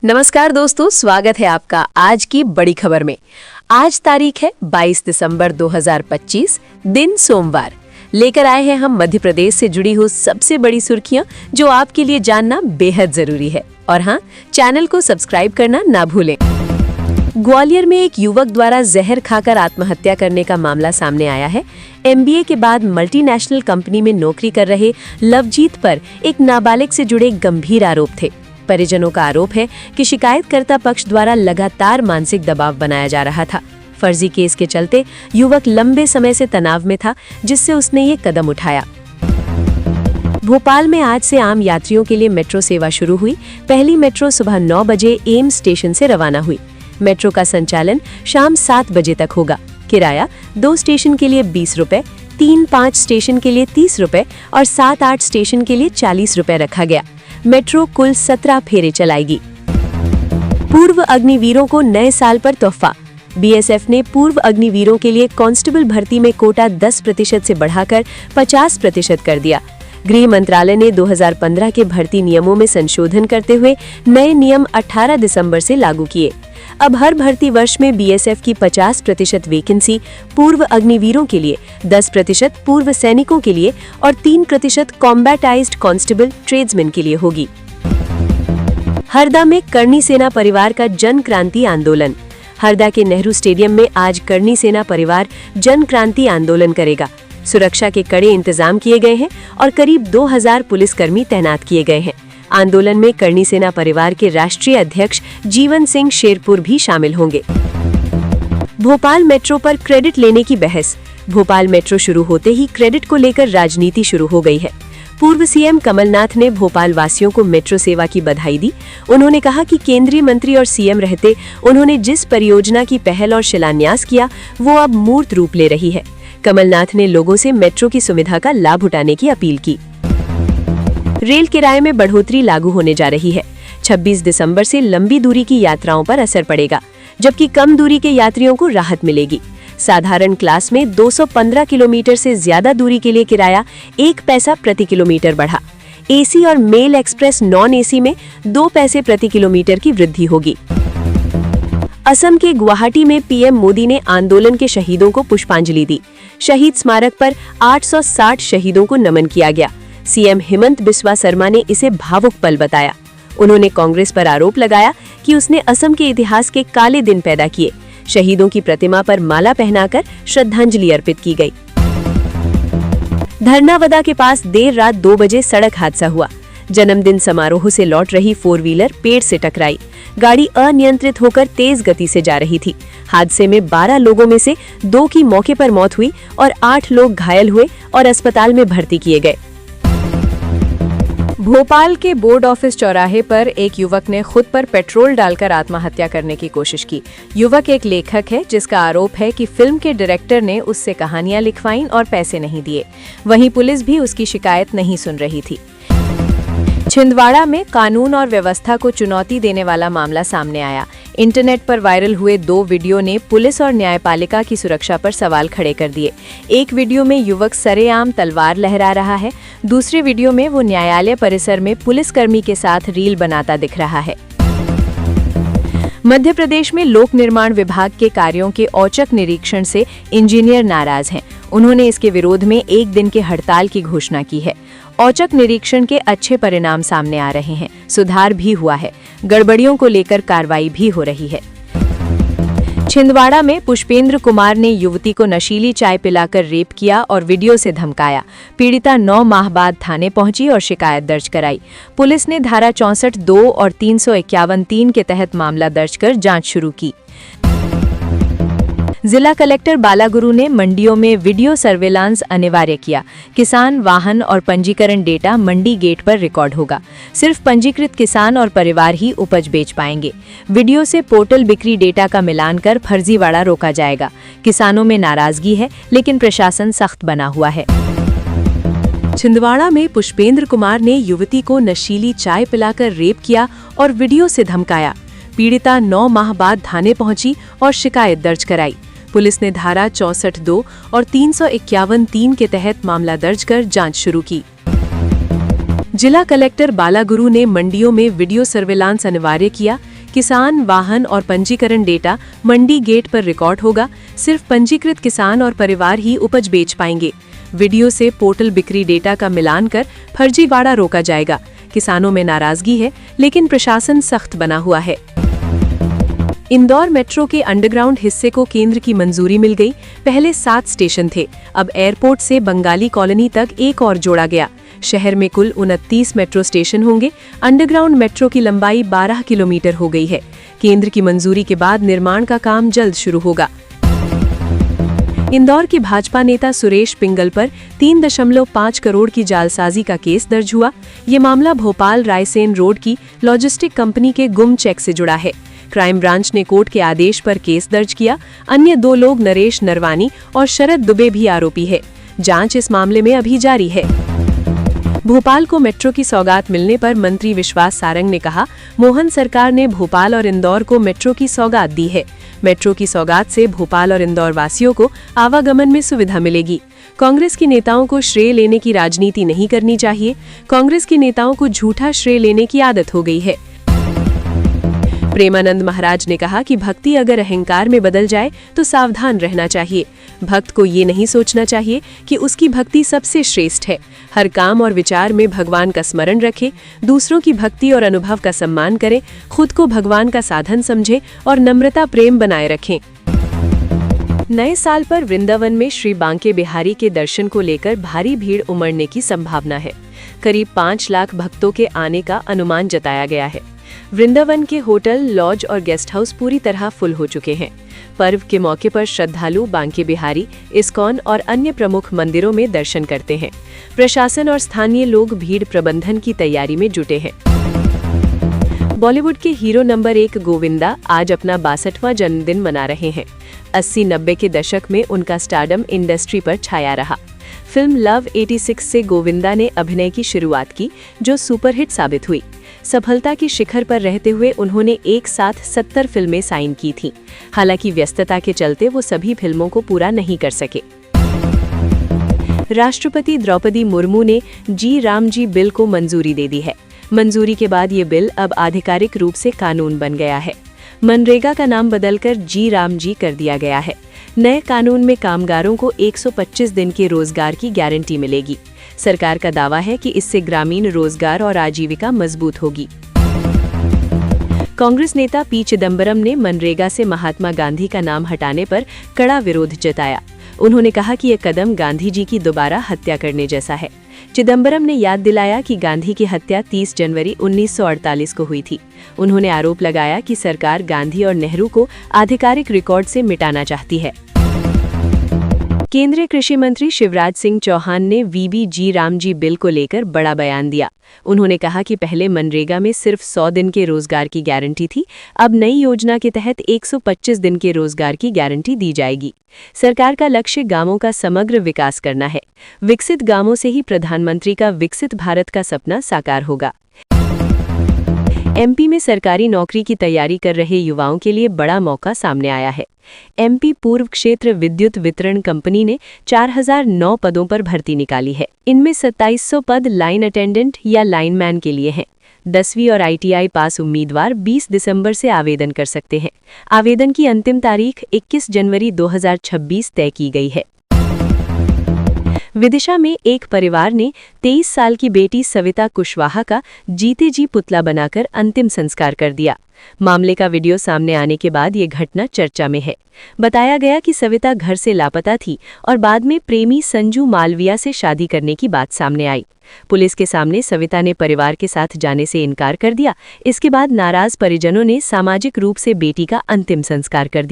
नमस्कार दोस्तों, स्वागत है आपका आज की बड़ी खबर में। आज तारीख है 22 दिसंबर 2025, दिन सोमवार। लेकर आए हैं हम मध्य प्रदेश से जुड़ी हुई सबसे बड़ी सुर्खियां जो आपके लिए जानना बेहद जरूरी है। और हाँ, चैनल को सब्सक्राइब करना ना भूलें। ग्वालियर में एक युवक द्वारा जहर खाकर आत्महत्या करने का मामला सामने आया है। MBA के बाद मल्टीनेशनल कंपनी में नौकरी कर रहे लवजीत पर एक नाबालिग से जुड़े गंभीर आरोप थे। परिजनों का आरोप है कि शिकायतकर्ता पक्ष द्वारा लगातार मानसिक दबाव बनाया जा रहा था। फर्जी केस के चलते युवक लंबे समय से तनाव में था, जिससे उसने ये कदम उठाया। भोपाल में आज से आम यात्रियों के लिए मेट्रो सेवा शुरू हुई। पहली मेट्रो सुबह 9 बजे एम्स स्टेशन से रवाना हुई। मेट्रो का संचालन शाम 7 बजे तक होगा। किराया 2 स्टेशन के लिए 20 रुपए, 3-5 स्टेशन के लिए 30 रुपए और 7-8 स्टेशन के लिए 40 रुपए रखा गया। मेट्रो कुल 17 फेरे चलाएगी। पूर्व अग्निवीरों को नए साल पर तोहफा। BSF ने पूर्व अग्निवीरों के लिए कांस्टेबल भर्ती में कोटा 10% से बढ़ाकर 50% कर दिया। गृह मंत्रालय ने 2015 के भर्ती नियमों में संशोधन करते हुए नए नियम 18 दिसंबर से लागू किए। अब हर भर्ती वर्ष में BSF की 50% वैकेंसी पूर्व अग्निवीरों के लिए, 10% पूर्व सैनिकों के लिए और 3% कॉम्बैटाइज्ड कांस्टेबल ट्रेड्समैन के लिए होगी। हरदा में करनी सेना परिवार का जन क्रांति आंदोलन। हरदा के नेहरू स्टेडियम में आज करनी सेना परिवार जन क्रांति आंदोलन करेगा। सुरक्षा के कड़े इंतजाम किए गए हैं और करीब 2000 पुलिसकर्मी तैनात किए गए हैं। आंदोलन में करनी सेना परिवार के राष्ट्रीय अध्यक्ष जीवन सिंह शेरपुर भी शामिल होंगे। भोपाल मेट्रो पर क्रेडिट लेने की बहस। भोपाल मेट्रो शुरू होते ही क्रेडिट को लेकर राजनीति शुरू हो गई है। पूर्व CM कमलनाथ ने भोपाल वासियों को मेट्रो सेवा की बधाई दी। उन्होंने कहा कि केंद्रीय मंत्री और CM रहते उन्होंने जिस परियोजना की पहल और शिलान्यास किया वो अब मूर्त रूप ले रही है। कमलनाथ ने लोगों से मेट्रो की सुविधा का लाभ उठाने की अपील की। रेल किराए में बढ़ोतरी लागू होने जा रही है। 26 दिसंबर से लंबी दूरी की यात्राओं पर असर पड़ेगा, जबकि कम दूरी के यात्रियों को राहत मिलेगी। साधारण क्लास में 215 किलोमीटर से ज्यादा दूरी के लिए किराया 1 पैसा प्रति किलोमीटर बढ़ा। AC और मेल एक्सप्रेस नॉन AC में 2 पैसे प्रति किलोमीटर की वृद्धि होगी। असम के गुवाहाटी में PM मोदी ने आंदोलन के शहीदों को पुष्पांजलि दी। शहीद स्मारक पर 860 शहीदों को नमन किया गया। CM हिमंत बिस्वा शर्मा ने इसे भावुक पल बताया। उन्होंने कांग्रेस पर आरोप लगाया कि उसने असम के इतिहास के काले दिन पैदा किए। शहीदों की प्रतिमा पर माला पहनाकर श्रद्धांजलि अर्पित की गई। धरनावदा के पास देर रात 2 बजे सड़क हादसा हुआ। जन्मदिन समारोह से लौट रही 4 व्हीलर पेड़ से टकराई। गाड़ी अनियंत्रित होकर तेज गति से जा रही थी। हादसे में 12 लोगों में से 2 की मौके पर मौत हुई और 8 लोग घायल हुए और अस्पताल में भर्ती किए गए। भोपाल के बोर्ड ऑफिस चौराहे पर एक युवक ने खुद पर पेट्रोल डालकर आत्महत्या करने की कोशिश की। युवक एक लेखक है जिसका आरोप है कि फिल्म के डायरेक्टर ने उससे कहानियां लिखवाईं और पैसे नहीं दिए। वहीं पुलिस भी उसकी शिकायत नहीं सुन रही थी। छिंदवाड़ा में कानून और व्यवस्था को चुनौती देने वाला मामला सामने आया। इंटरनेट पर वायरल हुए 2 वीडियो ने पुलिस और न्यायपालिका की सुरक्षा पर सवाल खड़े कर दिए। एक वीडियो में युवक सरेआम तलवार लहरा रहा है। दूसरे वीडियो में वो न्यायालय परिसर में पुलिसकर्मी के साथ रील बनाता दिख रहा है। मध्य प्रदेश में लोक निर्माण विभाग के कार्यों के औचक निरीक्षण से इंजीनियर नाराज हैं। उन्होंने इसके विरोध में 1 दिन की हड़ताल की घोषणा की है। औचक निरीक्षण के अच्छे परिणाम सामने आ रहे हैं, सुधार भी हुआ है, गड़बड़ियों को लेकर कार्रवाई भी हो रही है। छिंदवाड़ा में पुष्पेंद्र कुमार ने युवती को नशीली चाय पिलाकर रेप किया और वीडियो से धमकाया। पीड़िता 9 माह बाद थाने पहुंची और शिकायत दर्ज कराई। पुलिस ने धारा 64(2) और 351(3) के तहत मामला दर्ज कर जांच शुरू की। जिला कलेक्टर बालागुरु ने मंडियों में वीडियो सर्वेलांस अनिवार्य किया। किसान, वाहन और पंजीकरण डेटा मंडी गेट पर रिकॉर्ड होगा। सिर्फ पंजीकृत किसान और परिवार ही उपज बेच पाएंगे। वीडियो से पोर्टल बिक्री डेटा का मिलान कर फर्जीवाड़ा रोका जाएगा। किसानों में नाराजगी है, लेकिन प्रशासन सख्त बना हुआ है। छिंदवाड़ा में पुष्पेंद्र कुमार ने युवती को नशीली चाय पिलाकर रेप किया और वीडियो से धमकाया। पीड़िता 9 माह बाद थाने पहुंची और शिकायत दर्ज कराई। पुलिस ने धारा 64(2) और 351(3) के तहत मामला दर्ज कर जांच शुरू की। जिला कलेक्टर बालागुरु ने मंडियों में वीडियो सर्वेलांस अनिवार्य किया। किसान, वाहन और पंजीकरण डेटा मंडी गेट पर रिकॉर्ड होगा। सिर्फ पंजीकृत किसान और परिवार ही उपज बेच पाएंगे। वीडियो से पोर्टल बिक्री डेटा का मिलान कर फर्जीवाड़ा रोका जाएगा। किसानों में नाराजगी है, लेकिन प्रशासन सख्त बना हुआ है। इंदौर मेट्रो के अंडरग्राउंड हिस्से को केंद्र की मंजूरी मिल गई। पहले 7 स्टेशन थे, अब एयरपोर्ट से बंगाली कॉलोनी तक एक और जोड़ा गया। शहर में कुल 29 मेट्रो स्टेशन होंगे। अंडरग्राउंड मेट्रो की लंबाई 12 किलोमीटर हो गई है। केंद्र की मंजूरी के बाद निर्माण का काम जल्द शुरू होगा। इंदौर के भाजपा नेता सुरेश पिंगल पर 3.5 करोड़ की जालसाजी का केस दर्ज हुआ। ये मामला भोपाल रायसेन रोड की लॉजिस्टिक कंपनी के गुम चेक से जुड़ा है। क्राइम ब्रांच ने कोर्ट के आदेश पर केस दर्ज किया। अन्य 2 लोग नरेश नरवानी और शरद दुबे भी आरोपी है। जांच इस मामले में अभी जारी है। भोपाल को मेट्रो की सौगात मिलने पर मंत्री विश्वास सारंग ने कहा, मोहन सरकार ने भोपाल और इंदौर को मेट्रो की सौगात दी है। मेट्रो की सौगात से भोपाल और इंदौर वासियों को आवागमन में सुविधा मिलेगी। कांग्रेस के नेताओं को श्रेय लेने की राजनीति नहीं करनी चाहिए। कांग्रेस के नेताओं को झूठा श्रेय लेने की आदत हो गई है। प्रेमानंद महाराज ने कहा कि भक्ति अगर अहंकार में बदल जाए तो सावधान रहना चाहिए। भक्त को ये नहीं सोचना चाहिए कि उसकी भक्ति सबसे श्रेष्ठ है। हर काम और विचार में भगवान का स्मरण रखे, दूसरों की भक्ति और अनुभव का सम्मान करें, खुद को भगवान का साधन समझे और नम्रता प्रेम बनाए रखें। नए साल पर वृंदावन में श्री बांके बिहारी के दर्शन को लेकर भारी भीड़ उमड़ने की संभावना है। करीब 5 लाख भक्तों के आने का अनुमान जताया गया है। वृंदावन के होटल, लॉज और गेस्ट हाउस पूरी तरह फुल हो चुके हैं। पर्व के मौके पर श्रद्धालु बांके बिहारी, इस्कॉन और अन्य प्रमुख मंदिरों में दर्शन करते हैं। प्रशासन और स्थानीय लोग भीड़ प्रबंधन की तैयारी में जुटे हैं। बॉलीवुड के हीरो नंबर 1 गोविंदा आज अपना 62वां जन्मदिन मना रहे हैं। 80-90 के दशक में उनका स्टारडम इंडस्ट्री पर छाया रहा। फिल्म लव 86 से गोविंदा ने अभिनय की शुरुआत की, जो सुपरहिट साबित हुई। सफलता की शिखर पर रहते हुए उन्होंने एक साथ 70 फिल्में साइन की थीं। हालांकि व्यस्तता के चलते वो सभी फिल्मों को पूरा नहीं कर सके। राष्ट्रपति द्रौपदी मुर्मू ने जी राम जी बिल को मंजूरी दे दी है। मंजूरी के बाद ये बिल अब आधिकारिक रूप से कानून बन गया है। मनरेगा का नाम बदलकर जी राम जी कर दिया गया है। नए कानून में कामगारों को 125 दिन के रोजगार की गारंटी मिलेगी। सरकार का दावा है कि इससे ग्रामीण रोजगार और आजीविका मजबूत होगी। कांग्रेस नेता पी चिदंबरम ने मनरेगा से महात्मा गांधी का नाम हटाने पर कड़ा विरोध जताया। उन्होंने कहा कि यह कदम गांधी जी की दोबारा हत्या करने जैसा है। चिदंबरम ने याद दिलाया कि गांधी की हत्या 30 जनवरी 1948 को हुई थी। उन्होंने आरोप लगाया कि सरकार गांधी और नेहरू को आधिकारिक रिकॉर्ड से मिटाना चाहती है। केंद्रीय कृषि मंत्री शिवराज सिंह चौहान ने वीबी जी राम जी बिल को लेकर बड़ा बयान दिया। उन्होंने कहा कि पहले मनरेगा में सिर्फ 100 दिन के रोजगार की गारंटी थी, अब नई योजना के तहत 125 दिन के रोजगार की गारंटी दी जाएगी। सरकार का लक्ष्य गांवों का समग्र विकास करना है। विकसित गांवों से ही प्रधानमंत्री का विकसित भारत का सपना साकार होगा। एमपी में सरकारी नौकरी की तैयारी कर रहे युवाओं के लिए बड़ा मौका सामने आया है। एमपी पूर्व क्षेत्र विद्युत वितरण कंपनी ने 4009 पदों पर भर्ती निकाली है। इनमें 2700 पद लाइन अटेंडेंट या लाइनमैन के लिए हैं। 10वीं और ITI पास उम्मीदवार 20 दिसंबर से आवेदन कर सकते हैं। आवेदन की अंतिम तारीख 21 जनवरी 2026 तय की गई है। विदिशा में एक परिवार ने 23 साल की बेटी सविता कुशवाहा का जीते जी पुतला बनाकर अंतिम संस्कार कर दिया। मामले का वीडियो सामने आने के बाद ये घटना चर्चा में है। बताया गया कि सविता घर से लापता थी और बाद में प्रेमी संजू मालविया से शादी करने की बात सामने आई। पुलिस के सामने सविता ने परिवार के साथ जाने से इनकार कर दिया। इसके बाद नाराज परिजनों ने सामाजिक रूप से बेटी का अंतिम संस्कार कर दिया।